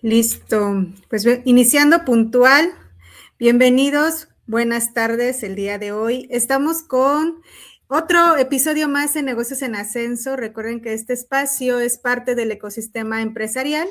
Listo, pues iniciando puntual, bienvenidos, buenas tardes el día de hoy. Estamos con otro episodio más de Negocios en Ascenso. Recuerden que este espacio es parte del ecosistema empresarial.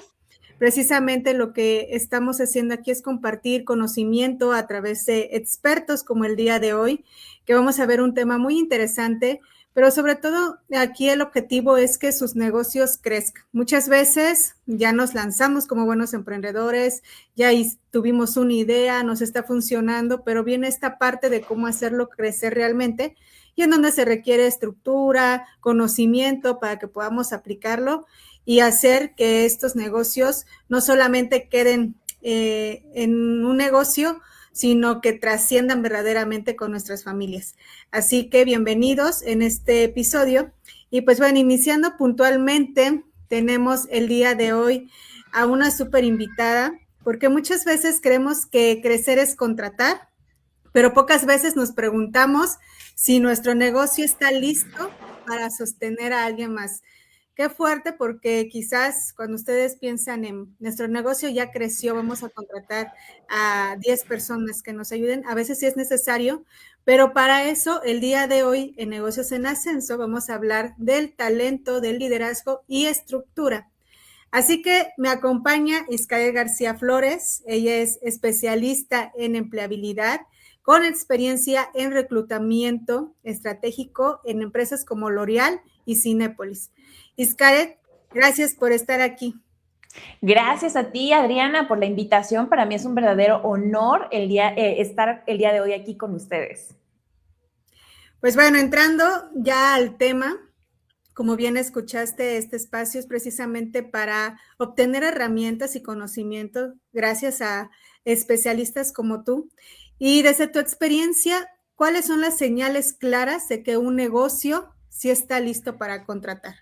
Precisamente lo que estamos haciendo aquí es compartir conocimiento a través de expertos como el día de hoy, que vamos a ver un tema muy interesante, pero sobre todo aquí el objetivo es que sus negocios crezcan. Muchas veces ya nos lanzamos como buenos emprendedores, ya tuvimos una idea, nos está funcionando, pero viene esta parte de cómo hacerlo crecer realmente y en donde se requiere estructura, conocimiento para que podamos aplicarlo y hacer que estos negocios no solamente queden en un negocio, sino que trasciendan verdaderamente con nuestras familias. Así que bienvenidos en este episodio. Y pues bueno, iniciando puntualmente, tenemos el día de hoy a una súper invitada, porque muchas veces creemos que crecer es contratar, pero pocas veces nos preguntamos si nuestro negocio está listo para sostener a alguien más. Qué fuerte, porque quizás cuando ustedes piensan en nuestro negocio ya creció, vamos a contratar a 10 personas que nos ayuden, a veces sí es necesario, pero para eso el día de hoy en Negocios en Ascenso vamos a hablar del talento, del liderazgo y estructura. Así que me acompaña Iscael García Flores. Ella es especialista en empleabilidad con experiencia en reclutamiento estratégico en empresas como L'Oreal y Cinépolis. Iscael, gracias por estar aquí. Gracias a ti, Adriana, por la invitación. Para mí es un verdadero honor estar el día de hoy aquí con ustedes. Pues bueno, entrando ya al tema, como bien escuchaste, este espacio es precisamente para obtener herramientas y conocimientos gracias a especialistas como tú. Y desde tu experiencia, ¿cuáles son las señales claras de que un negocio sí está listo para contratar?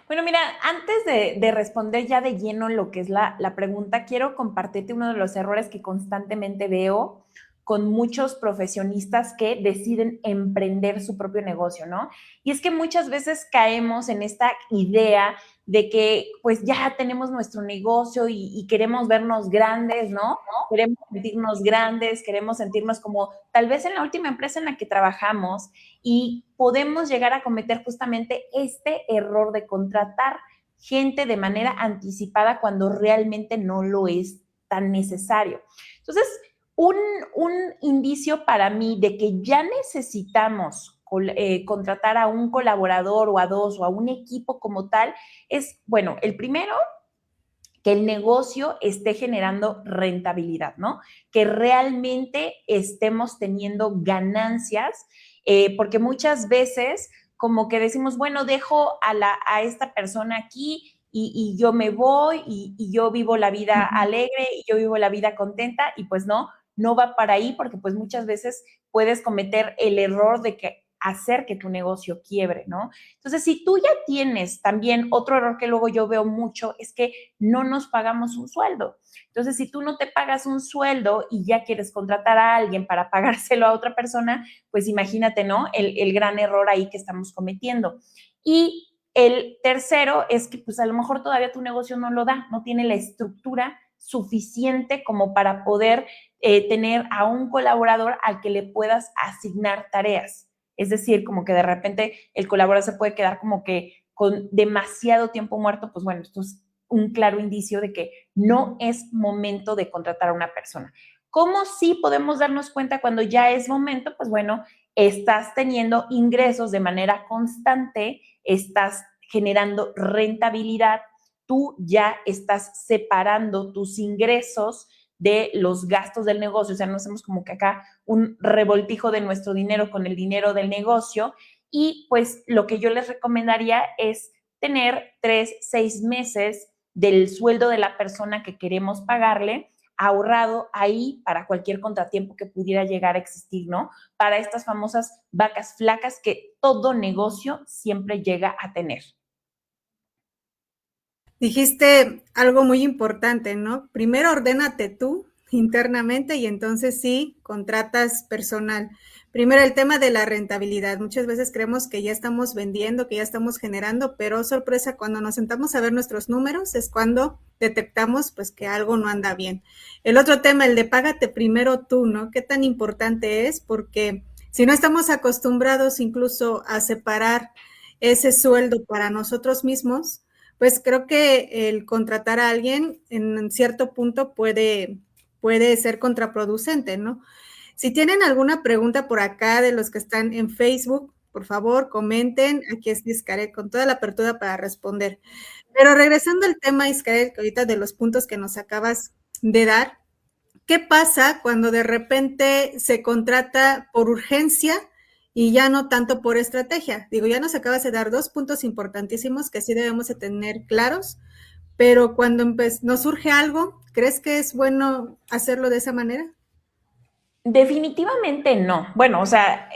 Bueno, mira, antes de responder ya de lleno lo que es la pregunta, quiero compartirte uno de los errores que constantemente veo con muchos profesionistas que deciden emprender su propio negocio, ¿no? Y es que muchas veces caemos en esta idea de que pues ya tenemos nuestro negocio y queremos vernos grandes, ¿no? Queremos sentirnos grandes, queremos sentirnos como tal vez en la última empresa en la que trabajamos y podemos llegar a cometer justamente este error de contratar gente de manera anticipada cuando realmente no lo es tan necesario. Entonces, un indicio para mí de que ya necesitamos contratar a un colaborador o a dos o a un equipo como tal es, bueno, el primero, que el negocio esté generando rentabilidad, ¿no? Que realmente estemos teniendo ganancias, porque muchas veces como que decimos, bueno, dejo a esta persona aquí y yo me voy y yo vivo la vida alegre y yo vivo la vida contenta y pues no va para ahí porque pues muchas veces puedes cometer el error de que hacer que tu negocio quiebre, ¿no? Entonces, si tú ya tienes también otro error que luego yo veo mucho es que no nos pagamos un sueldo. Entonces, si tú no te pagas un sueldo y ya quieres contratar a alguien para pagárselo a otra persona, pues imagínate, ¿no? El gran error ahí que estamos cometiendo. Y el tercero es que pues a lo mejor todavía tu negocio no lo da, no tiene la estructura suficiente como para poder tener a un colaborador al que le puedas asignar tareas. Es decir, como que de repente el colaborador se puede quedar como que con demasiado tiempo muerto, pues bueno, esto es un claro indicio de que no es momento de contratar a una persona. ¿Cómo sí podemos darnos cuenta cuando ya es momento? Pues bueno, estás teniendo ingresos de manera constante, estás generando rentabilidad, tú ya estás separando tus ingresos de los gastos del negocio, o sea, no hacemos como que acá un revoltijo de nuestro dinero con el dinero del negocio y pues lo que yo les recomendaría es tener 3, 6 meses del sueldo de la persona que queremos pagarle ahorrado ahí para cualquier contratiempo que pudiera llegar a existir, ¿no? Para estas famosas vacas flacas que todo negocio siempre llega a tener. Dijiste algo muy importante, ¿no? Primero ordénate tú internamente y entonces sí contratas personal. Primero el tema de la rentabilidad. Muchas veces creemos que ya estamos vendiendo, que ya estamos generando, pero sorpresa, cuando nos sentamos a ver nuestros números es cuando detectamos pues que algo no anda bien. El otro tema, el de págate primero tú, ¿no? ¿Qué tan importante es? Porque si no estamos acostumbrados incluso a separar ese sueldo para nosotros mismos, pues creo que el contratar a alguien en cierto punto puede ser contraproducente, ¿no? Si tienen alguna pregunta por acá de los que están en Facebook, por favor, comenten. Aquí es Iscaret con toda la apertura para responder. Pero regresando al tema, Iscaret, que ahorita de los puntos que nos acabas de dar, ¿qué pasa cuando de repente se contrata por urgencia y ya no tanto por estrategia? Digo, ya nos acabas de dar dos puntos importantísimos que sí debemos de tener claros, pero cuando nos surge algo, ¿crees que es bueno hacerlo de esa manera? Definitivamente no. Bueno, o sea,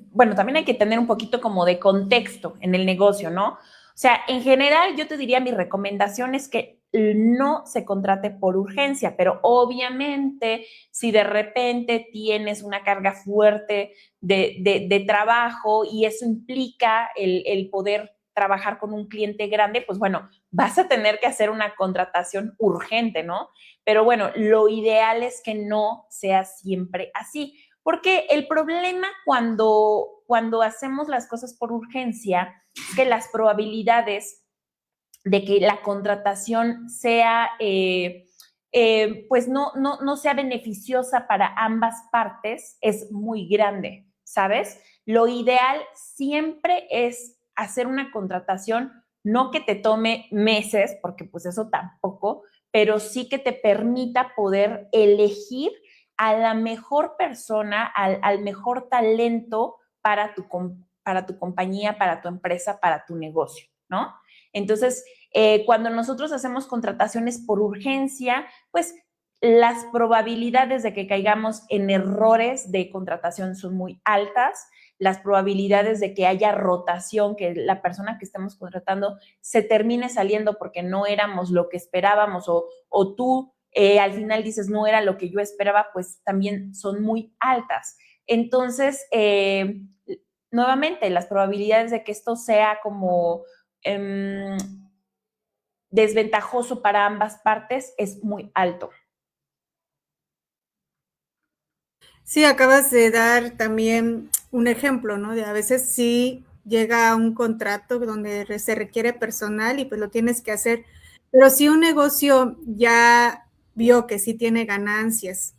bueno, también hay que tener un poquito como de contexto en el negocio, ¿no? O sea, en general yo te diría mi recomendación es que no se contrate por urgencia, pero obviamente si de repente tienes una carga fuerte de trabajo y eso implica el poder trabajar con un cliente grande, pues bueno, vas a tener que hacer una contratación urgente, ¿no? Pero bueno, lo ideal es que no sea siempre así, porque el problema cuando hacemos las cosas por urgencia es que las probabilidades de que la contratación sea, pues no sea beneficiosa para ambas partes es muy grande, ¿sabes? Lo ideal siempre es hacer una contratación, no que te tome meses, porque pues eso tampoco, pero sí que te permita poder elegir a la mejor persona, al mejor talento para tu compañía, para tu empresa, para tu negocio, ¿no? Entonces, cuando nosotros hacemos contrataciones por urgencia, pues las probabilidades de que caigamos en errores de contratación son muy altas, las probabilidades de que haya rotación, que la persona que estemos contratando se termine saliendo porque no éramos lo que esperábamos o tú al final dices no era lo que yo esperaba, pues también son muy altas. Entonces, nuevamente, las probabilidades de que esto sea como desventajoso para ambas partes es muy alto. Sí, acabas de dar también un ejemplo, ¿no? De a veces sí llega un contrato donde se requiere personal y pues lo tienes que hacer, pero si un negocio ya vio que sí tiene ganancias,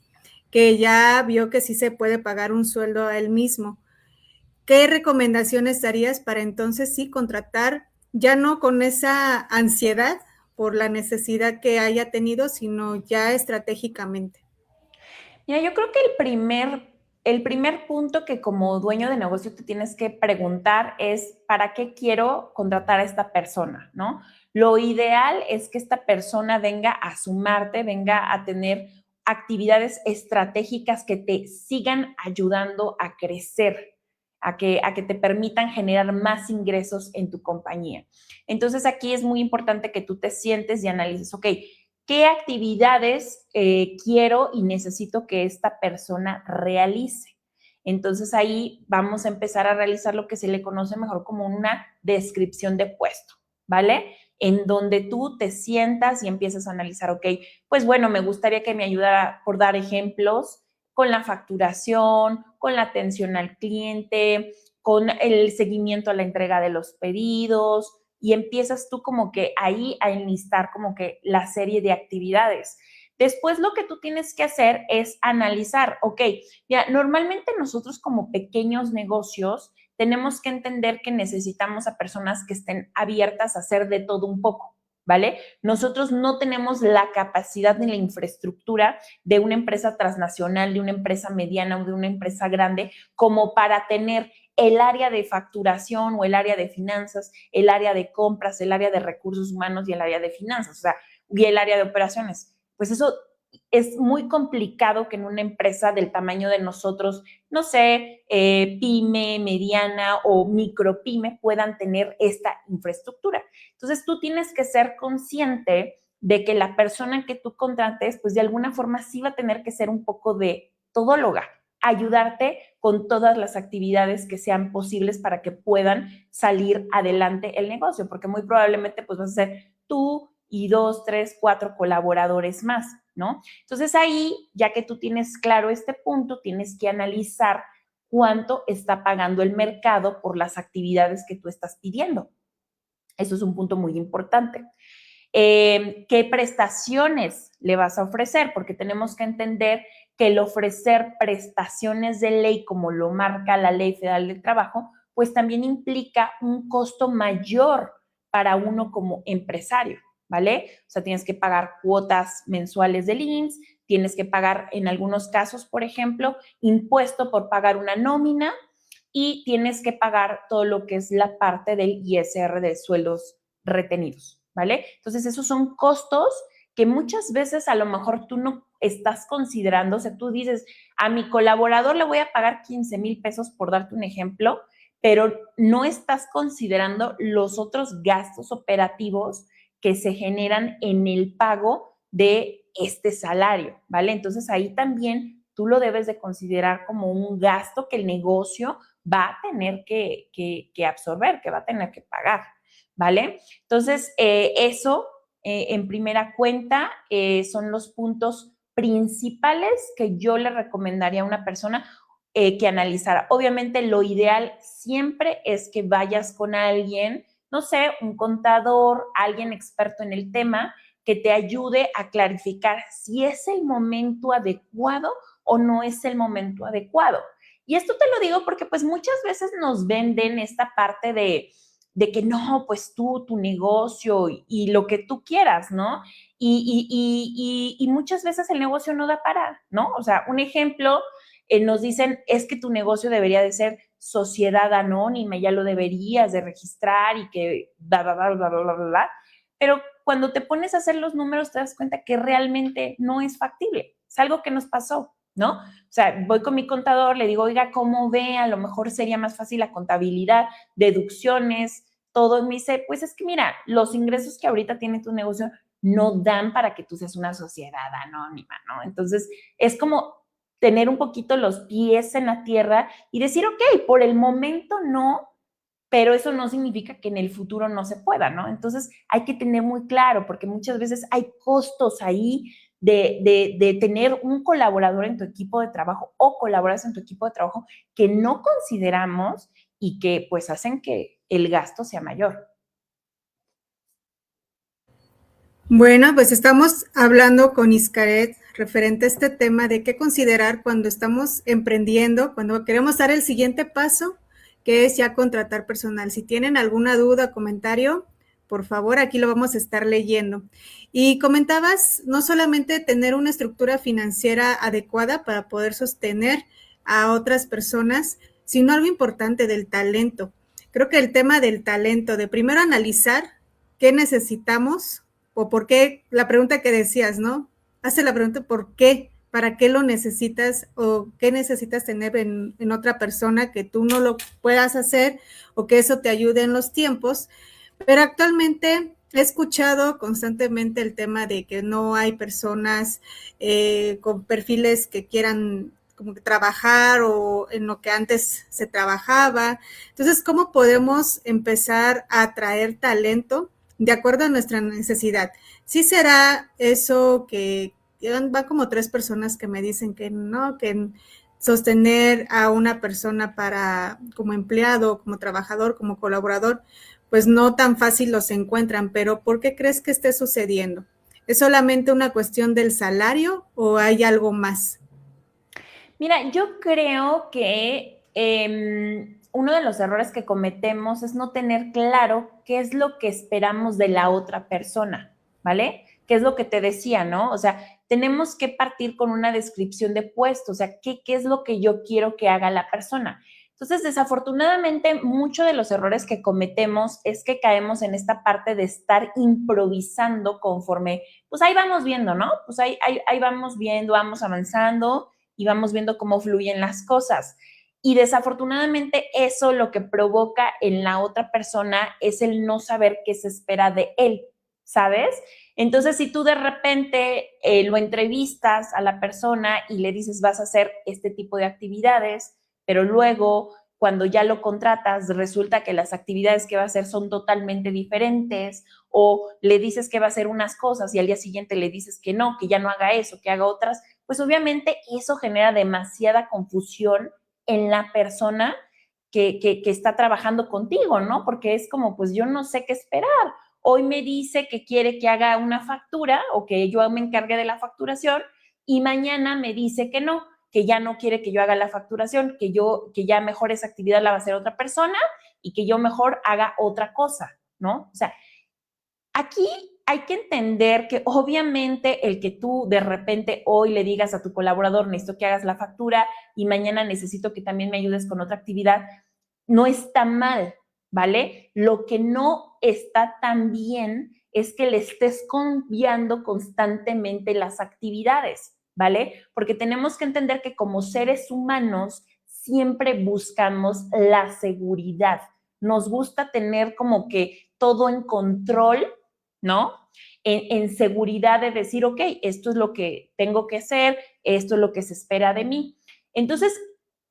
que ya vio que sí se puede pagar un sueldo a él mismo, ¿qué recomendaciones darías para entonces sí contratar ya no con esa ansiedad por la necesidad que haya tenido, sino ya estratégicamente? Mira, yo creo que el primer punto que como dueño de negocio te tienes que preguntar es, ¿para qué quiero contratar a esta persona? ¿No? Lo ideal es que esta persona venga a sumarte, venga a tener actividades estratégicas que te sigan ayudando a crecer, a que te permitan generar más ingresos en tu compañía. Entonces aquí es muy importante que tú te sientes y analices, ok, ¿qué actividades quiero y necesito que esta persona realice? Entonces ahí vamos a empezar a realizar lo que se le conoce mejor como una descripción de puesto, ¿vale? En donde tú te sientas y empiezas a analizar, ok, pues bueno, me gustaría que me ayudara, por dar ejemplos, con la facturación, con la atención al cliente, con el seguimiento a la entrega de los pedidos, y empiezas tú como que ahí a enlistar como que la serie de actividades. Después lo que tú tienes que hacer es analizar, ok, ya normalmente nosotros como pequeños negocios tenemos que entender que necesitamos a personas que estén abiertas a hacer de todo un poco, ¿vale? Nosotros no tenemos la capacidad ni la infraestructura de una empresa transnacional, de una empresa mediana o de una empresa grande como para tener el área de facturación o el área de finanzas, el área de compras, el área de recursos humanos y el área de finanzas, o sea, y el área de operaciones. Pues eso es muy complicado que en una empresa del tamaño de nosotros, no sé, pyme, mediana o micropyme puedan tener esta infraestructura. Entonces tú tienes que ser consciente de que la persona que tú contrates, pues de alguna forma sí va a tener que ser un poco de todóloga, ayudarte con todas las actividades que sean posibles para que puedan salir adelante el negocio, porque muy probablemente pues vas a ser tú y 2, 3, 4 colaboradores más, ¿no? Entonces ahí, ya que tú tienes claro este punto, tienes que analizar cuánto está pagando el mercado por las actividades que tú estás pidiendo. Eso es un punto muy importante. ¿Qué prestaciones le vas a ofrecer? Porque tenemos que entender que el ofrecer prestaciones de ley, como lo marca la Ley Federal del Trabajo, pues también implica un costo mayor para uno como empresario, ¿vale? O sea, tienes que pagar cuotas mensuales del IMSS, tienes que pagar en algunos casos, por ejemplo, impuesto por pagar una nómina y tienes que pagar todo lo que es la parte del ISR de sueldos retenidos, ¿vale? Entonces, esos son costos que muchas veces a lo mejor tú no estás considerando, o sea, tú dices, a mi colaborador le voy a pagar 15,000 pesos por darte un ejemplo, pero no estás considerando los otros gastos operativos que se generan en el pago de este salario, ¿vale? Entonces ahí también tú lo debes de considerar como un gasto que el negocio va a tener que absorber, que va a tener que pagar, ¿vale? Entonces, eso en primera cuenta son los puntos principales que yo le recomendaría a una persona que analizara. Obviamente, lo ideal siempre es que vayas con alguien, no sé, un contador, alguien experto en el tema, que te ayude a clarificar si es el momento adecuado o no es el momento adecuado. Y esto te lo digo porque pues muchas veces nos venden esta parte de que no, pues tú, tu negocio y lo que tú quieras, ¿no? Y muchas veces el negocio no da para, ¿no? O sea, un ejemplo, nos dicen, es que tu negocio debería de ser sociedad anónima, ya lo deberías de registrar y que bla, bla, bla, bla, bla, bla, bla. Pero cuando te pones a hacer los números te das cuenta que realmente no es factible. Es algo que nos pasó, ¿no? O sea, voy con mi contador, le digo, oiga, ¿cómo ve? A lo mejor sería más fácil la contabilidad, deducciones, todo. Y me dice, pues es que mira, los ingresos que ahorita tiene tu negocio no dan para que tú seas una sociedad anónima, ¿no? Entonces, es como tener un poquito los pies en la tierra y decir, ok, por el momento no, pero eso no significa que en el futuro no se pueda, ¿no? Entonces hay que tener muy claro, porque muchas veces hay costos ahí de tener un colaborador en tu equipo de trabajo o colaboras en tu equipo de trabajo que no consideramos y que pues hacen que el gasto sea mayor. Bueno, pues estamos hablando con Iscaret referente a este tema de qué considerar cuando estamos emprendiendo, cuando queremos dar el siguiente paso, que es ya contratar personal. Si tienen alguna duda o comentario, por favor, aquí lo vamos a estar leyendo. Y comentabas no solamente tener una estructura financiera adecuada para poder sostener a otras personas, sino algo importante del talento. Creo que el tema del talento, de primero analizar qué necesitamos o por qué, la pregunta que decías, ¿no? Hace la pregunta por qué, para qué lo necesitas o qué necesitas tener en otra persona que tú no lo puedas hacer o que eso te ayude en los tiempos. Pero actualmente he escuchado constantemente el tema de que no hay personas con perfiles que quieran como que trabajar o en lo que antes se trabajaba. Entonces, ¿cómo podemos empezar a atraer talento de acuerdo a nuestra necesidad? Sí será eso que van como 3 personas que me dicen que no, que sostener a una persona para como empleado, como trabajador, como colaborador, pues no tan fácil los encuentran, pero ¿por qué crees que esté sucediendo? ¿Es solamente una cuestión del salario o hay algo más? Mira, yo creo que uno de los errores que cometemos es no tener claro qué es lo que esperamos de la otra persona, ¿vale? ¿Qué es lo que te decía, no? O sea, tenemos que partir con una descripción de puesto, o sea, ¿qué es lo que yo quiero que haga la persona? Entonces, desafortunadamente, muchos de los errores que cometemos es que caemos en esta parte de estar improvisando conforme, pues ahí vamos viendo, ¿no? Pues ahí vamos viendo, vamos avanzando y vamos viendo cómo fluyen las cosas. Y desafortunadamente eso lo que provoca en la otra persona es el no saber qué se espera de él, ¿sabes? Entonces, si tú de repente lo entrevistas a la persona y le dices vas a hacer este tipo de actividades, pero luego cuando ya lo contratas resulta que las actividades que va a hacer son totalmente diferentes, o le dices que va a hacer unas cosas y al día siguiente le dices que no, que ya no haga eso, que haga otras, pues obviamente eso genera demasiada confusión en la persona que está trabajando contigo, ¿no? Porque es como, pues yo no sé qué esperar. Hoy me dice que quiere que haga una factura o que yo me encargue de la facturación y mañana me dice que ya no quiere que yo haga la facturación, que ya mejor esa actividad la va a hacer otra persona y que yo mejor haga otra cosa, ¿no? O sea, aquí hay que entender que obviamente el que tú de repente hoy le digas a tu colaborador, necesito que hagas la factura y mañana necesito que también me ayudes con otra actividad, no está mal, ¿vale? Lo que no está tan bien es que le estés cambiando constantemente las actividades, ¿vale? Porque tenemos que entender que como seres humanos siempre buscamos la seguridad. Nos gusta tener como que todo en control, ¿no? En seguridad de decir, ok, esto es lo que tengo que hacer, esto es lo que se espera de mí. Entonces,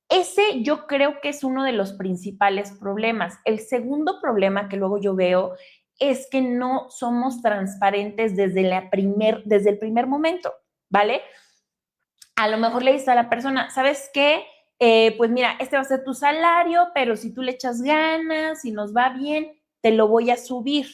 ese yo creo que es uno de los principales problemas. El segundo problema que luego yo veo es que no somos transparentes desde el primer momento, ¿vale? A lo mejor le dices a la persona, ¿sabes qué? Pues mira, este va a ser tu salario, pero si tú le echas ganas y nos va bien, te lo voy a subir,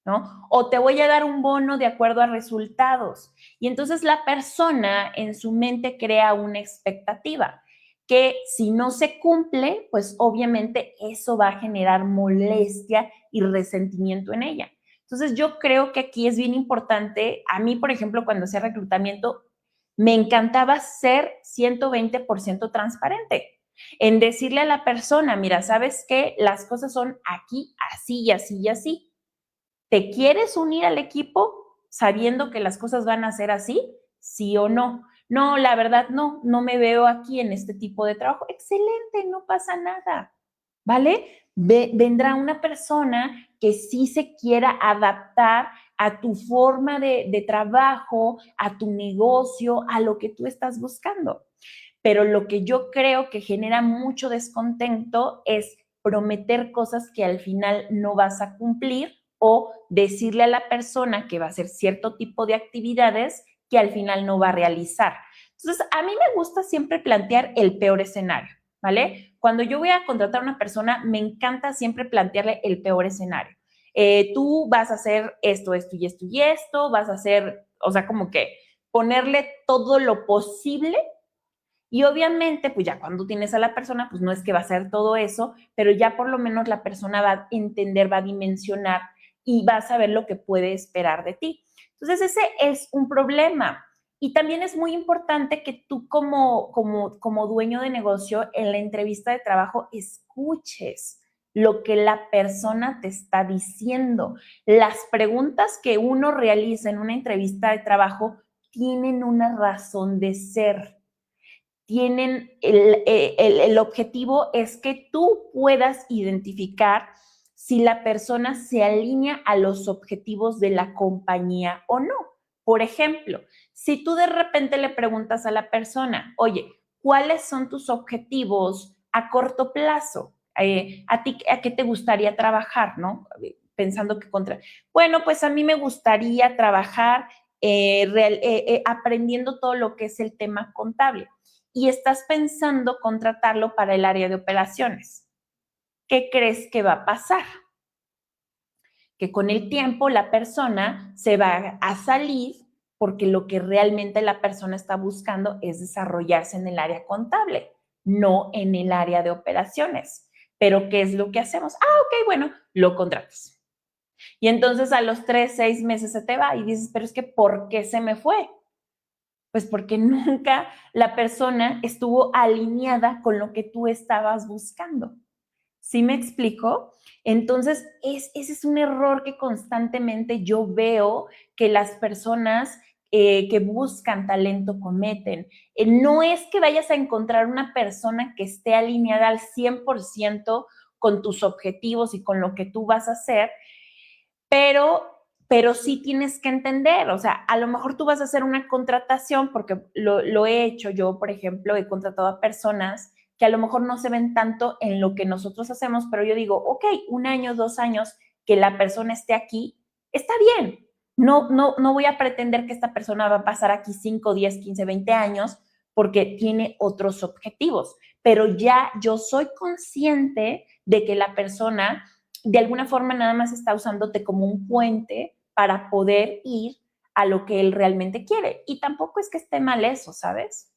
¿no? O te voy a dar un bono de acuerdo a resultados. Y entonces la persona en su mente crea una expectativa que si no se cumple, pues obviamente eso va a generar molestia y resentimiento en ella. Entonces yo creo que aquí es bien importante, a mí, por ejemplo, cuando hacía reclutamiento, me encantaba ser 120% transparente en decirle a la persona, mira, ¿sabes qué? Las cosas son aquí, así y así y así. ¿Te quieres unir al equipo sabiendo que las cosas van a ser así? ¿Sí o no? No, la verdad no, no me veo aquí en este tipo de trabajo. Excelente, no pasa nada, ¿vale? Vendrá una persona que sí se quiera adaptar a tu forma de trabajo, a tu negocio, a lo que tú estás buscando. Pero lo que yo creo que genera mucho descontento es prometer cosas que al final no vas a cumplir o decirle a la persona que va a hacer cierto tipo de actividades que al final no va a realizar. Entonces, a mí me gusta siempre plantear el peor escenario, ¿vale? Cuando yo voy a contratar a una persona, me encanta siempre plantearle el peor escenario. Tú vas a hacer esto, esto y esto y esto, vas a hacer, o sea, como que ponerle todo lo posible y obviamente, pues ya cuando tienes a la persona, pues no es que va a hacer todo eso, pero ya por lo menos la persona va a entender, va a dimensionar y va a saber lo que puede esperar de ti. Entonces, ese es un problema. Y también es muy importante que tú como dueño de negocio en la entrevista de trabajo escuches lo que la persona te está diciendo. Las preguntas que uno realiza en una entrevista de trabajo tienen una razón de ser, tienen el objetivo es que tú puedas identificar si la persona se alinea a los objetivos de la compañía o no. Por ejemplo, si tú de repente le preguntas a la persona, oye, ¿cuáles son tus objetivos a corto plazo? ¿A ti a qué te gustaría trabajar, no? Pensando que bueno, pues a mí me gustaría trabajar aprendiendo todo lo que es el tema contable y estás pensando contratarlo para el área de operaciones. ¿Qué crees que va a pasar? Que con el tiempo la persona se va a salir porque lo que realmente la persona está buscando es desarrollarse en el área contable, no en el área de operaciones. Pero ¿qué es lo que hacemos? Ok, bueno, lo contratas. Y entonces a los 3, 6 meses se te va y dices, pero es que ¿por qué se me fue? Pues porque nunca la persona estuvo alineada con lo que tú estabas buscando. ¿Sí me explico? Entonces, ese es un error que constantemente yo veo que las personas que buscan talento cometen. No es que vayas a encontrar una persona que esté alineada al 100% con tus objetivos y con lo que tú vas a hacer, pero pero sí tienes que entender, o sea, a lo mejor tú vas a hacer una contratación, porque lo he hecho yo, por ejemplo, he contratado a personas que a lo mejor no se ven tanto en lo que nosotros hacemos, pero yo digo, ok, 1 año, 2 años que la persona esté aquí, está bien. No voy a pretender que esta persona va a pasar aquí 5, 10, 15, 20 años porque tiene otros objetivos, pero ya yo soy consciente de que la persona de alguna forma nada más está usándote como un puente para poder ir a lo que él realmente quiere. Y tampoco es que esté mal eso, ¿sabes?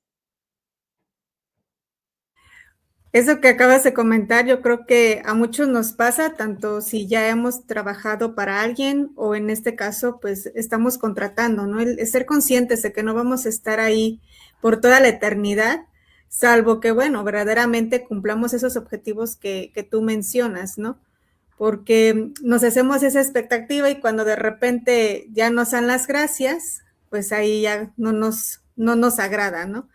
Eso que acabas de comentar, yo creo que a muchos nos pasa, tanto si ya hemos trabajado para alguien o en este caso, pues estamos contratando, ¿no? El ser conscientes de que no vamos a estar ahí por toda la eternidad, salvo que, bueno, verdaderamente cumplamos esos objetivos que tú mencionas, ¿no? Porque nos hacemos esa expectativa y cuando de repente ya nos dan las gracias, pues ahí ya no nos agrada, ¿no?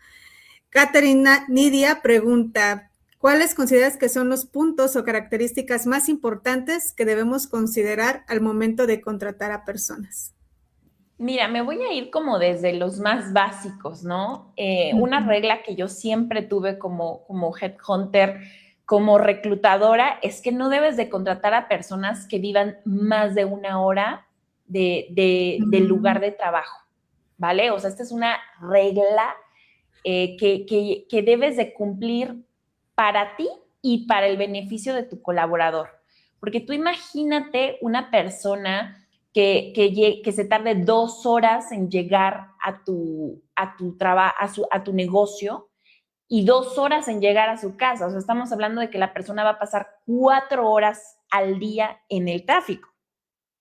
Caterina Nidia pregunta, ¿cuáles consideras que son los puntos o características más importantes que debemos considerar al momento de contratar a personas? Mira, me voy a ir como desde los más básicos, ¿no? Una Ujú. regla que yo siempre tuve como headhunter, como reclutadora, es que no debes de contratar a personas que vivan más de 1 hora del lugar de trabajo, ¿vale? O sea, esta es una regla que debes de cumplir para ti y para el beneficio de tu colaborador. Porque tú imagínate una persona que se tarde 2 horas en llegar a tu negocio y 2 horas en llegar a su casa. O sea, estamos hablando de que la persona va a pasar 4 horas al día en el tráfico.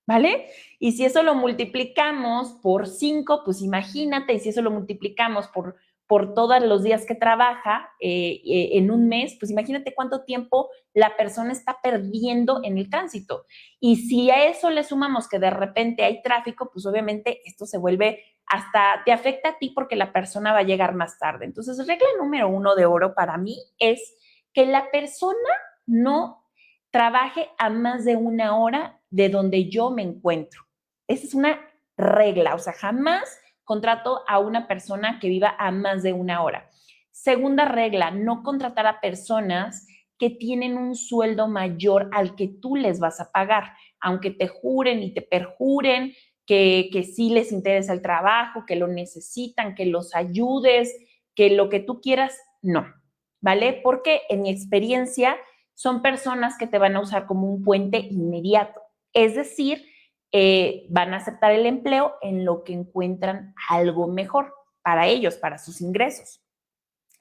¿Vale? Y si eso lo multiplicamos por 5, pues imagínate, y si eso lo multiplicamos por todos los días que trabaja en un mes, pues imagínate cuánto tiempo la persona está perdiendo en el tránsito. Y si a eso le sumamos que de repente hay tráfico, pues obviamente esto se vuelve hasta, te afecta a ti porque la persona va a llegar más tarde. Entonces, regla número 1 de oro para mí es que la persona no trabaje a más de 1 hora de donde yo me encuentro. Esa es una regla, o sea, jamás contrato a una persona que viva a más de 1 hora. Segunda regla, no contratar a personas que tienen un sueldo mayor al que tú les vas a pagar, aunque te juren y te perjuren que sí les interesa el trabajo, que lo necesitan, que los ayudes, que lo que tú quieras, no, ¿vale? Porque en mi experiencia son personas que te van a usar como un puente inmediato. Es decir, van a aceptar el empleo en lo que encuentran algo mejor para ellos, para sus ingresos,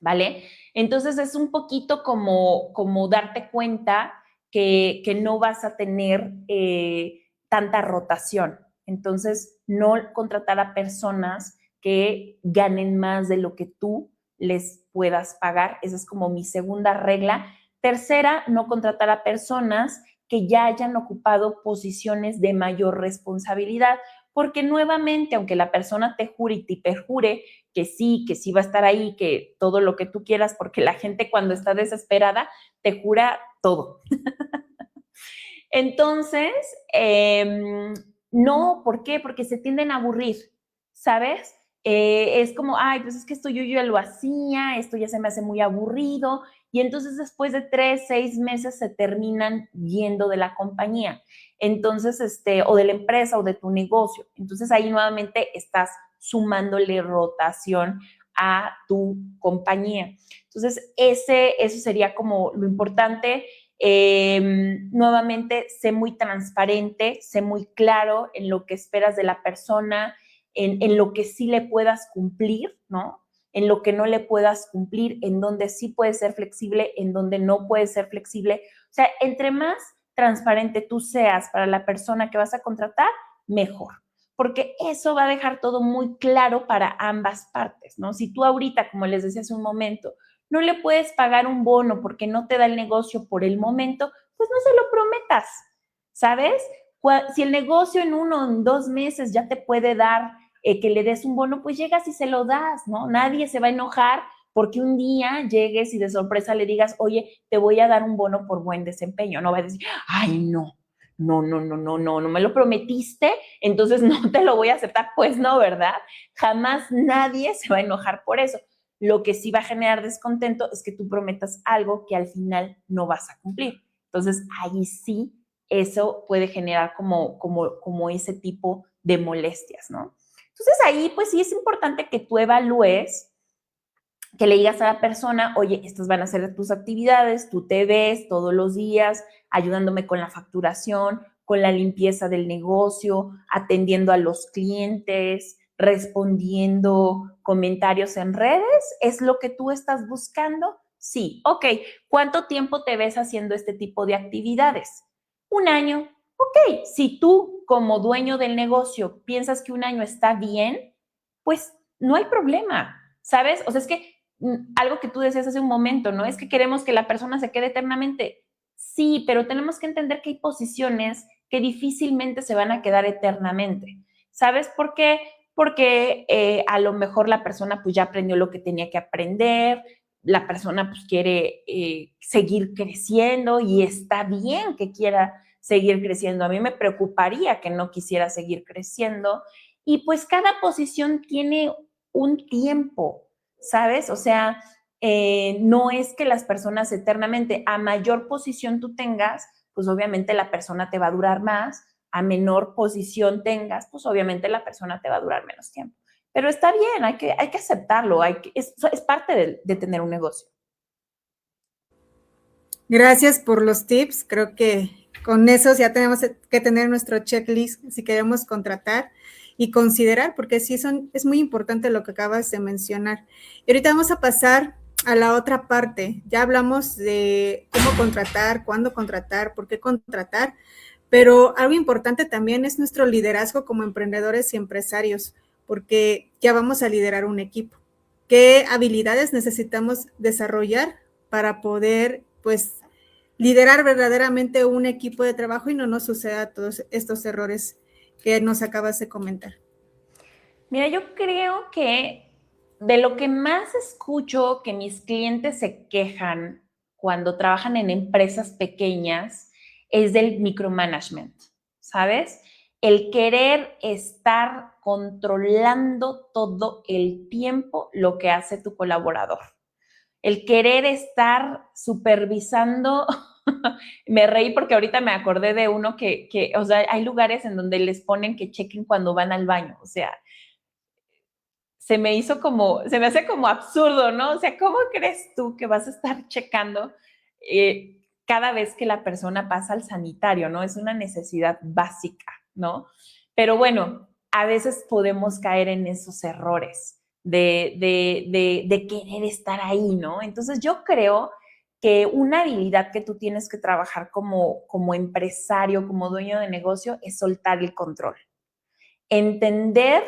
¿vale? Entonces es un poquito como darte cuenta que no vas a tener tanta rotación. Entonces, no contratar a personas que ganen más de lo que tú les puedas pagar. Esa es como mi segunda regla. Tercera, no contratar a personas que ya hayan ocupado posiciones de mayor responsabilidad, porque nuevamente, aunque la persona te jure y te perjure que sí va a estar ahí, que todo lo que tú quieras, porque la gente cuando está desesperada te jura todo. Entonces, no, ¿por qué? Porque se tienden a aburrir, ¿sabes? Es como, ay, pues es que esto yo ya lo hacía, esto ya se me hace muy aburrido, y entonces después de 3, 6 meses se terminan yendo de la compañía, entonces, o de la empresa o de tu negocio. Entonces ahí nuevamente estás sumándole rotación a tu compañía. Entonces, eso sería como lo importante. Nuevamente, sé muy transparente, sé muy claro en lo que esperas de la persona, en lo que sí le puedas cumplir, ¿no? En lo que no le puedas cumplir, en donde sí puedes ser flexible, en donde no puedes ser flexible. O sea, entre más transparente tú seas para la persona que vas a contratar, mejor. Porque eso va a dejar todo muy claro para ambas partes, ¿no? Si tú ahorita, como les decía hace un momento, no le puedes pagar un bono porque no te da el negocio por el momento, pues no se lo prometas, ¿sabes? Si el negocio en 1 o en 2 meses ya te puede dar que le des un bono, pues llegas y se lo das, ¿no? Nadie se va a enojar porque un día llegues y de sorpresa le digas, oye, te voy a dar un bono por buen desempeño. No va a decir, ay, no, no me lo prometiste, entonces no te lo voy a aceptar. Pues no, ¿verdad? Jamás nadie se va a enojar por eso. Lo que sí va a generar descontento es que tú prometas algo que al final no vas a cumplir. Entonces, ahí sí, eso puede generar como ese tipo de molestias, ¿no? Entonces, ahí pues sí es importante que tú evalúes, que le digas a la persona, oye, estas van a ser tus actividades, tú te ves todos los días ayudándome con la facturación, con la limpieza del negocio, atendiendo a los clientes, respondiendo comentarios en redes. ¿Es lo que tú estás buscando? Sí. Ok. ¿Cuánto tiempo te ves haciendo este tipo de actividades? Un año. Ok. Si tú como dueño del negocio piensas que un año está bien, pues no hay problema, ¿sabes? O sea, es que algo que tú decías hace un momento, ¿no? Es que queremos que la persona se quede eternamente. Sí, pero tenemos que entender que hay posiciones que difícilmente se van a quedar eternamente. ¿Sabes por qué? Porque a lo mejor la persona pues ya aprendió lo que tenía que aprender, la persona pues quiere seguir creciendo y está bien que quiera seguir creciendo. A mí me preocuparía que no quisiera seguir creciendo y pues cada posición tiene un tiempo, ¿sabes? O sea, no es que las personas eternamente, a mayor posición tú tengas, pues obviamente la persona te va a durar más, a menor posición tengas, pues obviamente la persona te va a durar menos tiempo. Pero está bien, hay que aceptarlo, es parte de tener un negocio. Gracias por los tips. Creo que con esos ya tenemos que tener nuestro checklist si queremos contratar y considerar, porque sí es muy importante lo que acabas de mencionar. Y ahorita vamos a pasar a la otra parte. Ya hablamos de cómo contratar, cuándo contratar, por qué contratar, pero algo importante también es nuestro liderazgo como emprendedores y empresarios, porque ya vamos a liderar un equipo. ¿Qué habilidades necesitamos desarrollar para poder, pues, liderar verdaderamente un equipo de trabajo y no nos suceda todos estos errores que nos acabas de comentar? Mira, yo creo que de lo que más escucho que mis clientes se quejan cuando trabajan en empresas pequeñas es del micromanagement, ¿sabes? El querer estar controlando todo el tiempo lo que hace tu colaborador. El querer estar supervisando. Me reí porque ahorita me acordé de uno o sea, hay lugares en donde les ponen que chequen cuando van al baño, o sea, se me hace como absurdo, ¿no? O sea, ¿cómo crees tú que vas a estar checando cada vez que la persona pasa al sanitario, ¿no? Es una necesidad básica, ¿no? Pero bueno, a veces podemos caer en esos errores de querer estar ahí, ¿no? Entonces yo creo que una habilidad que tú tienes que trabajar como empresario, como dueño de negocio, es soltar el control. Entender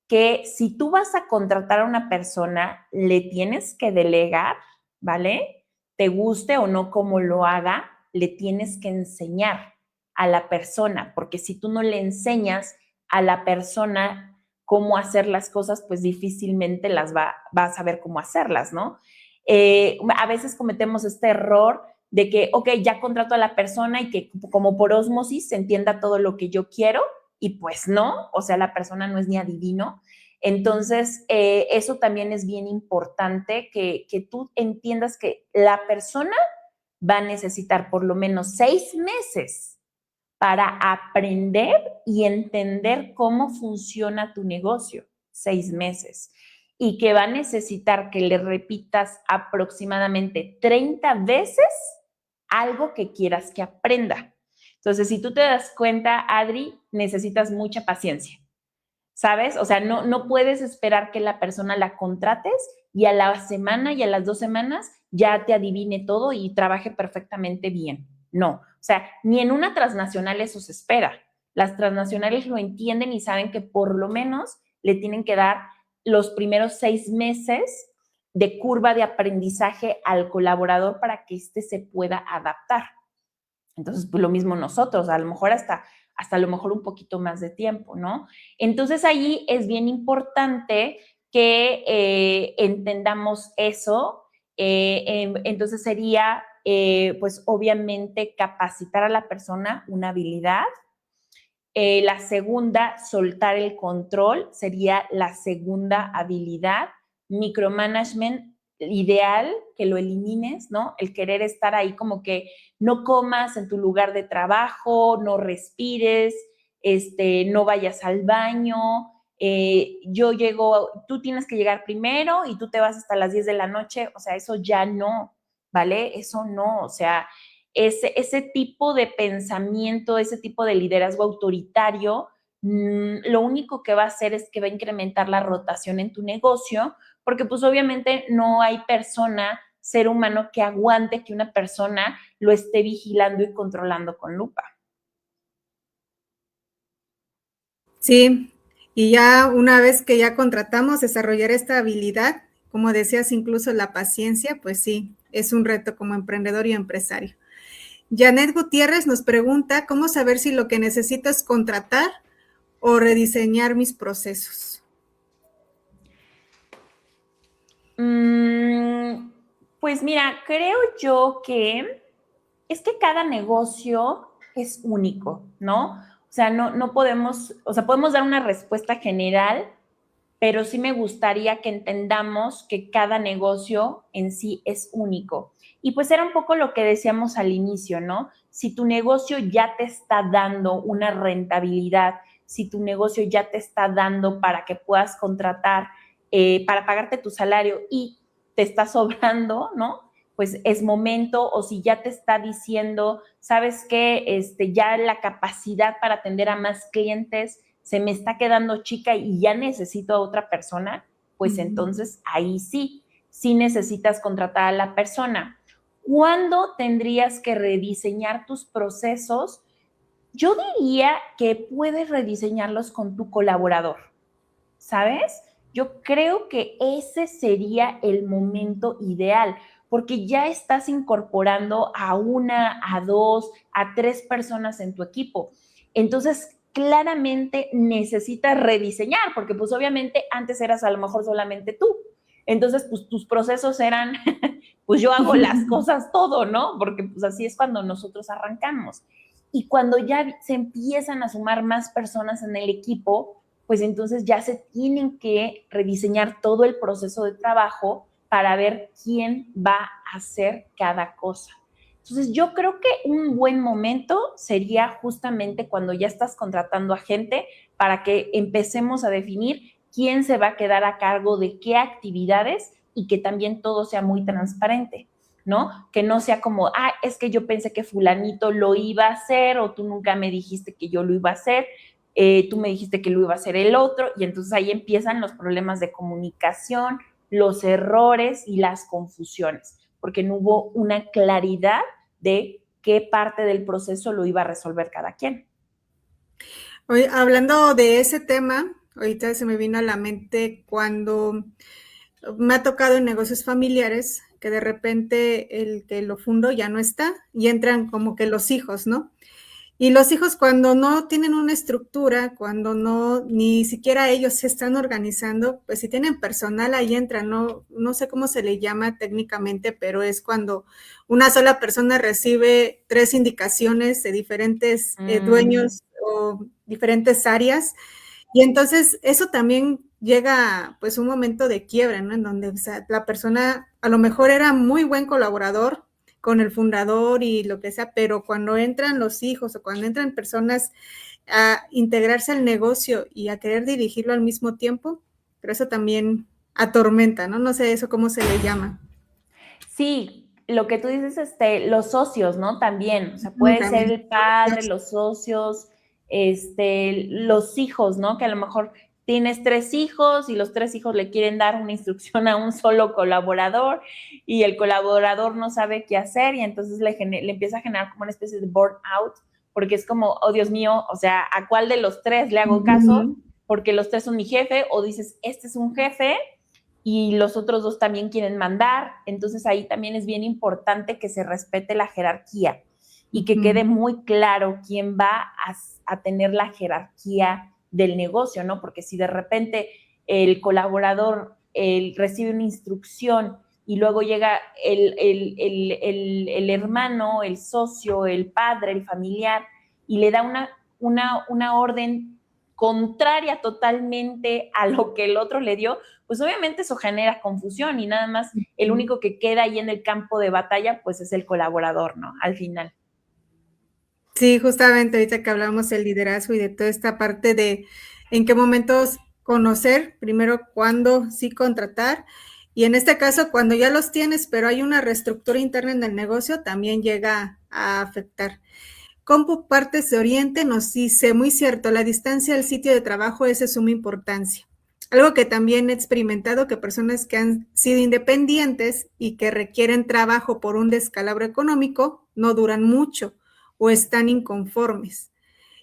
que si tú vas a contratar a una persona, le tienes que delegar, ¿vale? Te guste o no como lo haga, le tienes que enseñar a la persona, porque si tú no le enseñas a la persona cómo hacer las cosas, pues difícilmente va a saber cómo hacerlas, ¿no? A veces cometemos este error de que, ok, ya contrato a la persona y que como por ósmosis se entienda todo lo que yo quiero, y pues no, o sea, la persona no es ni adivino. Entonces, eso también es bien importante, que tú entiendas que la persona va a necesitar por lo menos 6 meses para aprender y entender cómo funciona tu negocio. 6 meses. Y que va a necesitar que le repitas aproximadamente 30 veces algo que quieras que aprenda. Entonces, si tú te das cuenta, Adri, necesitas mucha paciencia, ¿sabes? O sea, no puedes esperar que la persona la contrates y a la semana y a las 2 semanas ya te adivine todo y trabaje perfectamente bien. No, o sea, ni en una transnacional eso se espera. Las transnacionales lo entienden y saben que por lo menos le tienen que dar los primeros 6 meses de curva de aprendizaje al colaborador para que éste se pueda adaptar. Entonces, pues lo mismo nosotros, a lo mejor hasta a lo mejor un poquito más de tiempo, ¿no? Entonces, ahí es bien importante que entendamos eso. Entonces, sería pues obviamente capacitar a la persona una habilidad. La segunda, soltar el control, sería la segunda habilidad. Micromanagement, ideal que lo elimines, ¿no? El querer estar ahí como que no comas en tu lugar de trabajo, no respires, no vayas al baño. Yo llego, tú tienes que llegar primero y tú te vas hasta las 10 de la noche, o sea, eso ya no, ¿vale? Eso no, o sea, ese tipo de pensamiento, ese tipo de liderazgo autoritario, lo único que va a hacer es que va a incrementar la rotación en tu negocio, porque pues obviamente no hay persona, ser humano, que aguante que una persona lo esté vigilando y controlando con lupa. Sí, y ya una vez que ya contratamos, desarrollar esta habilidad, como decías, incluso la paciencia, pues sí, es un reto como emprendedor y empresario. Janet Gutiérrez nos pregunta, ¿cómo saber si lo que necesito es contratar o rediseñar mis procesos? Pues mira, creo yo que es que cada negocio es único, ¿no? O sea, no podemos, o sea, podemos dar una respuesta general, pero sí me gustaría que entendamos que cada negocio en sí es único. Y pues era un poco lo que decíamos al inicio, ¿no? Si tu negocio ya te está dando una rentabilidad, si tu negocio ya te está dando para que puedas contratar, para pagarte tu salario y te está sobrando, ¿no? Pues es momento, o si ya te está diciendo, ¿sabes qué? Ya la capacidad para atender a más clientes se me está quedando chica y ya necesito a otra persona, pues entonces ahí sí, sí necesitas contratar a la persona. ¿Cuándo tendrías que rediseñar tus procesos? Yo diría que puedes rediseñarlos con tu colaborador, ¿sabes? Yo creo que ese sería el momento ideal, porque ya estás incorporando a una, a dos, a tres personas en tu equipo. Entonces, claramente necesitas rediseñar, porque pues obviamente antes eras a lo mejor solamente tú. Entonces, pues tus procesos eran, pues yo hago las cosas todo, ¿no? Porque pues así es cuando nosotros arrancamos. Y cuando ya se empiezan a sumar más personas en el equipo, pues entonces ya se tienen que rediseñar todo el proceso de trabajo para ver quién va a hacer cada cosa. Entonces yo creo que un buen momento sería justamente cuando ya estás contratando a gente para que empecemos a definir quién se va a quedar a cargo de qué actividades y que también todo sea muy transparente, ¿no? Que no sea como, ah, es que yo pensé que fulanito lo iba a hacer o tú nunca me dijiste que yo lo iba a hacer, tú me dijiste que lo iba a hacer el otro, y entonces ahí empiezan los problemas de comunicación, los errores y las confusiones, porque no hubo una claridad de qué parte del proceso lo iba a resolver cada quien. Hoy, hablando de ese tema, ahorita se me vino a la mente cuando me ha tocado en negocios familiares que de repente el que lo fundó ya no está y entran como que los hijos, ¿no? Y los hijos cuando no tienen una estructura, cuando no, ni siquiera ellos se están organizando, pues si tienen personal ahí entran, no sé cómo se le llama técnicamente, pero es cuando una sola persona recibe 3 indicaciones de diferentes dueños o diferentes áreas. Y entonces eso también llega pues un momento de quiebra, ¿no? En donde, o sea, la persona a lo mejor era muy buen colaborador con el fundador y lo que sea, pero cuando entran los hijos o cuando entran personas a integrarse al negocio y a querer dirigirlo al mismo tiempo, pero eso también atormenta, ¿no? No sé eso cómo se le llama. Sí, lo que tú dices, los socios, ¿no? También, o sea, puede ser También. el padre, los socios, los hijos, ¿no? Que a lo mejor tienes 3 hijos y los 3 hijos le quieren dar una instrucción a un solo colaborador y el colaborador no sabe qué hacer y entonces le empieza a generar como una especie de burnout porque es como, oh Dios mío, o sea, ¿a cuál de los 3 le hago caso? Porque los 3 son mi jefe, o dices, este es un jefe y los otros 2 también quieren mandar. Entonces ahí también es bien importante que se respete la jerarquía y que quede muy claro quién va a tener la jerarquía del negocio, ¿no? Porque si de repente el colaborador recibe una instrucción y luego llega el hermano, el socio, el padre, el familiar, y le da una orden contraria totalmente a lo que el otro le dio, pues obviamente eso genera confusión y nada más el único que queda ahí en el campo de batalla, pues es el colaborador, ¿no? Al final. Sí, justamente ahorita que hablamos del liderazgo y de toda esta parte de en qué momentos conocer, primero cuándo sí contratar, y en este caso cuando ya los tienes, pero hay una reestructura interna en el negocio, también llega a afectar. Compu Partes de Oriente nos dice, muy cierto, la distancia al sitio de trabajo es de suma importancia. Algo que también he experimentado, que personas que han sido independientes y que requieren trabajo por un descalabro económico no duran mucho o están inconformes.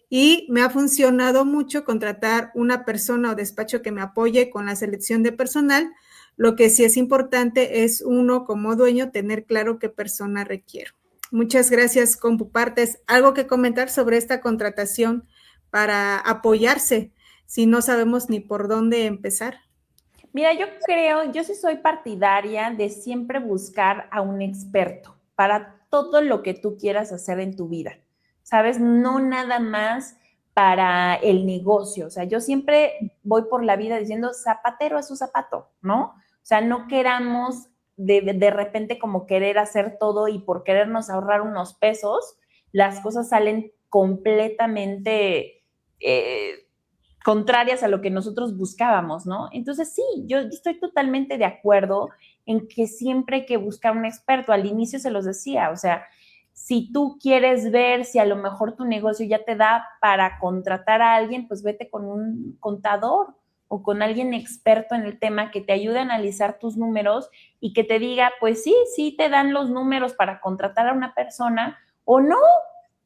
Y me ha funcionado mucho contratar una persona o despacho que me apoye con la selección de personal. Lo que sí es importante es uno como dueño tener claro qué persona requiero. Muchas gracias, CompuPartes. ¿Algo que comentar sobre esta contratación para apoyarse si no sabemos ni por dónde empezar? Mira, yo sí soy partidaria de siempre buscar a un experto para todo lo que tú quieras hacer en tu vida, ¿sabes? No nada más para el negocio. O sea, yo siempre voy por la vida diciendo zapatero a su zapato, ¿no? O sea, no queramos de repente como querer hacer todo y por querernos ahorrar unos pesos, las cosas salen completamente contrarias a lo que nosotros buscábamos, ¿no? Entonces, sí, yo estoy totalmente de acuerdo en que siempre hay que buscar un experto. Al inicio se los decía, o sea, si tú quieres ver si a lo mejor tu negocio ya te da para contratar a alguien, pues vete con un contador o con alguien experto en el tema que te ayude a analizar tus números y que te diga, pues sí, sí te dan los números para contratar a una persona o no.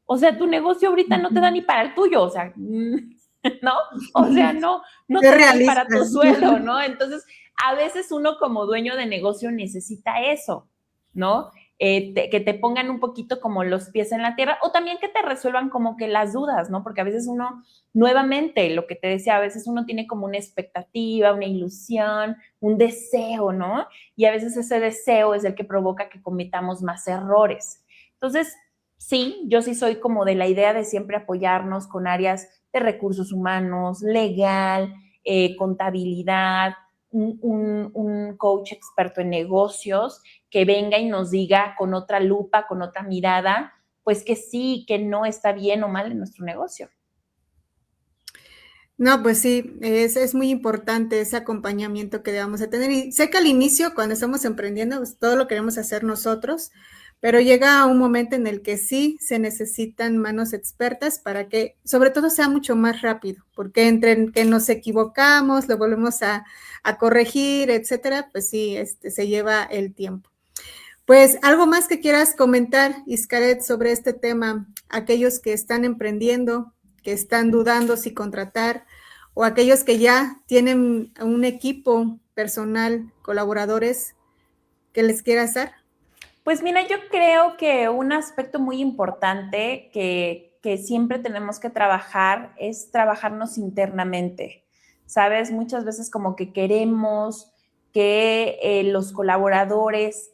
O sea, tu negocio ahorita no te da ni para el tuyo, o sea, ¿no? O sea, no Qué te da ni para tu realistas. sueldo, ¿no? Entonces, a veces uno como dueño de negocio necesita eso, ¿no? Que te pongan un poquito como los pies en la tierra o también que te resuelvan como que las dudas, ¿no? Porque a veces uno, nuevamente, lo que te decía, a veces uno tiene como una expectativa, una ilusión, un deseo, ¿no? Y a veces ese deseo es el que provoca que cometamos más errores. Entonces, sí, yo sí soy como de la idea de siempre apoyarnos con áreas de recursos humanos, legal, contabilidad, un coach experto en negocios que venga y nos diga con otra lupa, con otra mirada, pues que sí, que no está bien o mal en nuestro negocio. No, pues sí, es muy importante ese acompañamiento que debamos de tener. Y sé que al inicio, cuando estamos emprendiendo, pues todo lo queremos hacer nosotros, pero llega un momento en el que sí se necesitan manos expertas para que, sobre todo, sea mucho más rápido, porque entre que nos equivocamos, lo volvemos a corregir, etcétera, pues sí, se lleva el tiempo. Pues algo más que quieras comentar, Iscaret, sobre este tema, aquellos que están emprendiendo, que están dudando si contratar, o aquellos que ya tienen un equipo personal, colaboradores, que les quieras dar. Pues mira, yo creo que un aspecto muy importante que siempre tenemos que trabajar es trabajarnos internamente. ¿Sabes? Muchas veces como que queremos que los colaboradores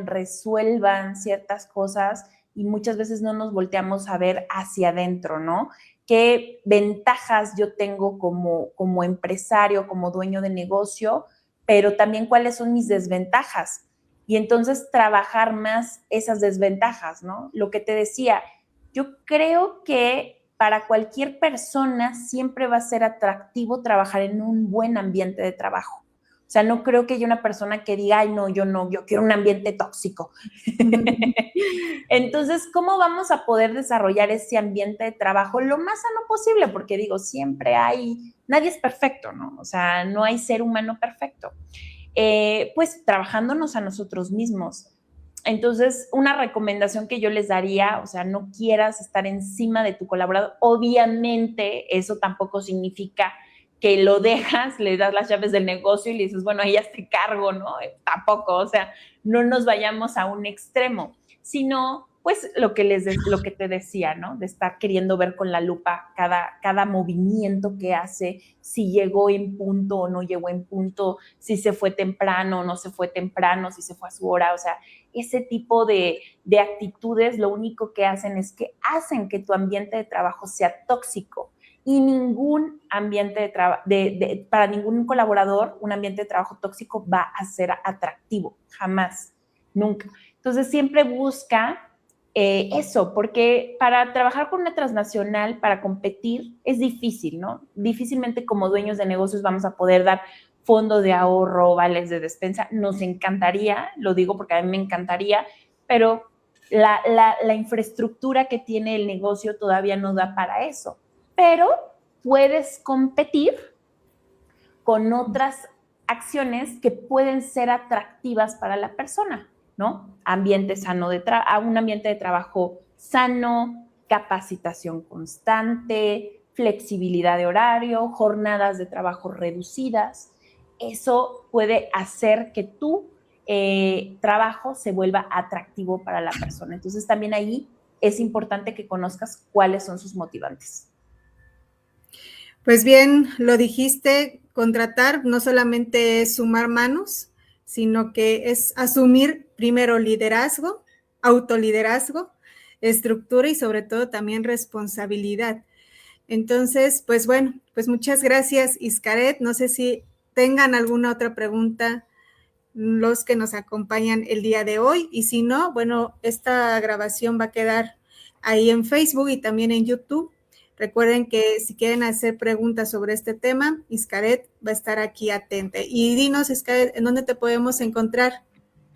resuelvan ciertas cosas y muchas veces no nos volteamos a ver hacia adentro, ¿no? ¿Qué ventajas yo tengo como empresario, como dueño de negocio, pero también cuáles son mis desventajas? Y entonces trabajar más esas desventajas, ¿no? Lo que te decía, yo creo que para cualquier persona siempre va a ser atractivo trabajar en un buen ambiente de trabajo. O sea, no creo que haya una persona que diga, ay, no, yo quiero un ambiente tóxico. Entonces, ¿cómo vamos a poder desarrollar ese ambiente de trabajo lo más sano posible? Porque digo, nadie es perfecto, ¿no? O sea, no hay ser humano perfecto. Pues trabajándonos a nosotros mismos. Entonces, una recomendación que yo les daría, o sea, no quieras estar encima de tu colaborador. Obviamente, eso tampoco significa que lo dejas, le das las llaves del negocio y le dices, bueno, ahí ya te cargo, ¿no? Tampoco, o sea, no nos vayamos a un extremo, sino pues lo que te decía, ¿no? De estar queriendo ver con la lupa cada movimiento que hace, si llegó en punto o no llegó en punto, si se fue temprano o no se fue temprano, si se fue a su hora, o sea, ese tipo de actitudes lo único que hacen es que hacen que tu ambiente de trabajo sea tóxico. Y ningún ambiente para ningún colaborador, un ambiente de trabajo tóxico va a ser atractivo, jamás, nunca. Entonces siempre busca eso, porque para trabajar con una transnacional, para competir, es difícil, ¿no? Difícilmente como dueños de negocios vamos a poder dar fondo de ahorro, vales de despensa. Nos encantaría, lo digo porque a mí me encantaría, pero la infraestructura que tiene el negocio todavía no da para eso. Pero puedes competir con otras acciones que pueden ser atractivas para la persona, ¿no? Ambiente sano un ambiente de trabajo sano, capacitación constante, flexibilidad de horario, jornadas de trabajo reducidas. Eso puede hacer que tu trabajo se vuelva atractivo para la persona. Entonces también ahí es importante que conozcas cuáles son sus motivantes. Pues bien, lo dijiste, contratar no solamente es sumar manos, sino que es asumir primero liderazgo, autoliderazgo, estructura y sobre todo también responsabilidad. Entonces, pues bueno, pues muchas gracias, Xcaret. No sé si tengan alguna otra pregunta los que nos acompañan el día de hoy, y si no, bueno, esta grabación va a quedar ahí en Facebook y también en YouTube. Recuerden que si quieren hacer preguntas sobre este tema, Xcaret va a estar aquí atenta. Y dinos, Xcaret, ¿en dónde te podemos encontrar?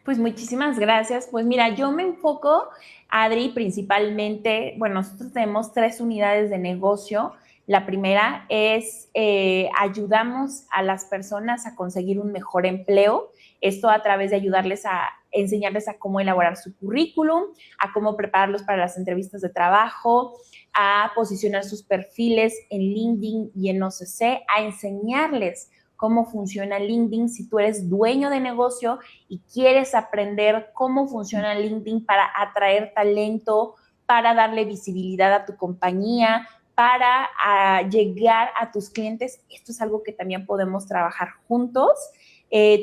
Pues muchísimas gracias. Pues mira, yo me enfoco, Adri, principalmente, bueno, nosotros tenemos 3 unidades de negocio. La primera es ayudamos a las personas a conseguir un mejor empleo. Esto a través de enseñarles a cómo elaborar su currículum, a cómo prepararlos para las entrevistas de trabajo, a posicionar sus perfiles en LinkedIn y en OCC, a enseñarles cómo funciona LinkedIn si tú eres dueño de negocio y quieres aprender cómo funciona LinkedIn para atraer talento, para darle visibilidad a tu compañía, para llegar a tus clientes. Esto es algo que también podemos trabajar juntos.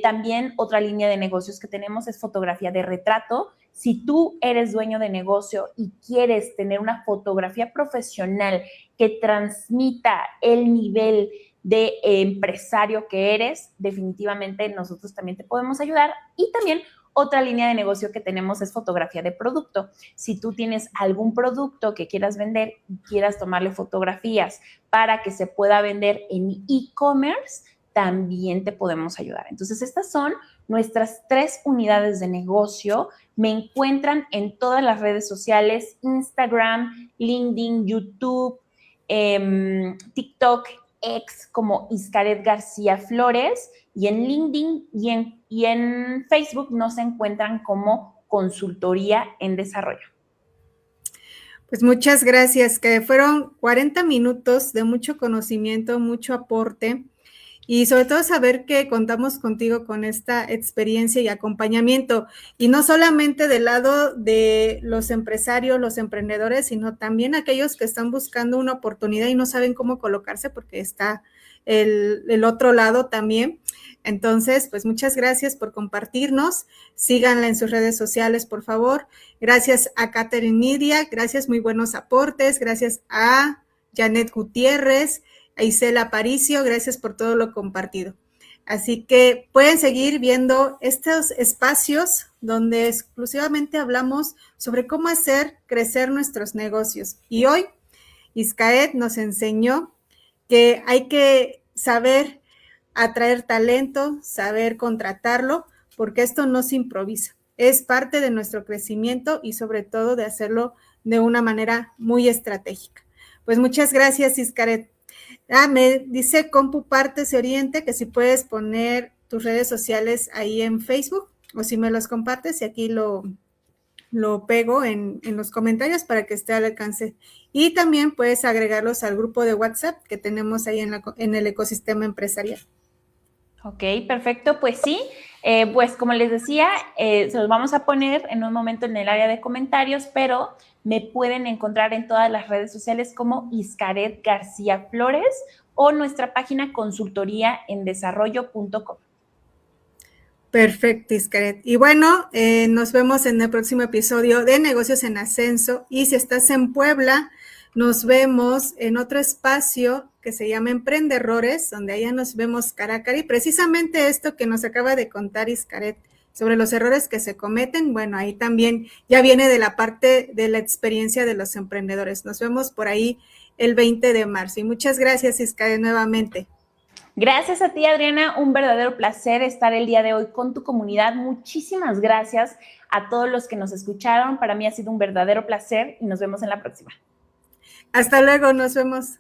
También otra línea de negocios que tenemos es fotografía de retrato. Si tú eres dueño de negocio y quieres tener una fotografía profesional que transmita el nivel de empresario que eres, definitivamente nosotros también te podemos ayudar. Y también otra línea de negocio que tenemos es fotografía de producto. Si tú tienes algún producto que quieras vender y quieras tomarle fotografías para que se pueda vender en e-commerce, también te podemos ayudar. Entonces, estas son nuestras 3 unidades de negocio. Me encuentran en todas las redes sociales: Instagram, LinkedIn, YouTube, TikTok, X, como Xcaret García Flores, y en LinkedIn y en Facebook nos encuentran como Consultoría en Desarrollo. Pues muchas gracias, que fueron 40 minutos de mucho conocimiento, mucho aporte, y sobre todo saber que contamos contigo con esta experiencia y acompañamiento, y no solamente del lado de los empresarios, los emprendedores, sino también aquellos que están buscando una oportunidad y no saben cómo colocarse, porque está el otro lado también. Entonces, pues muchas gracias por compartirnos. Síganla en sus redes sociales, por favor. Gracias a Catherine Nidia, gracias, muy buenos aportes. Gracias a Janet Gutiérrez, a Isela Aparicio, gracias por todo lo compartido. Así que pueden seguir viendo estos espacios donde exclusivamente hablamos sobre cómo hacer crecer nuestros negocios. Y hoy, Xcaret nos enseñó que hay que saber atraer talento, saber contratarlo, porque esto no se improvisa. Es parte de nuestro crecimiento y sobre todo de hacerlo de una manera muy estratégica. Pues muchas gracias, Xcaret. Me dice Compu Partes Oriente que si puedes poner tus redes sociales ahí en Facebook o si me los compartes y aquí lo pego en los comentarios para que esté al alcance. Y también puedes agregarlos al grupo de WhatsApp que tenemos ahí en el ecosistema empresarial. Ok, perfecto. Pues sí, Pues como les decía, se los vamos a poner en un momento en el área de comentarios, pero me pueden encontrar en todas las redes sociales como Xcaret García Flores o nuestra página consultoriaendesarrollo.com. Perfecto, Xcaret. Y bueno, nos vemos en el próximo episodio de Negocios en Ascenso. Y si estás en Puebla, nos vemos en otro espacio que se llama Emprendedores, donde allá nos vemos cara a cara. Y precisamente esto que nos acaba de contar Xcaret sobre los errores que se cometen, bueno, ahí también ya viene de la parte de la experiencia de los emprendedores. Nos vemos por ahí el 20 de marzo. Y muchas gracias, Xcaret, nuevamente. Gracias a ti, Adriana. Un verdadero placer estar el día de hoy con tu comunidad. Muchísimas gracias a todos los que nos escucharon. Para mí ha sido un verdadero placer y nos vemos en la próxima. Hasta luego, nos vemos.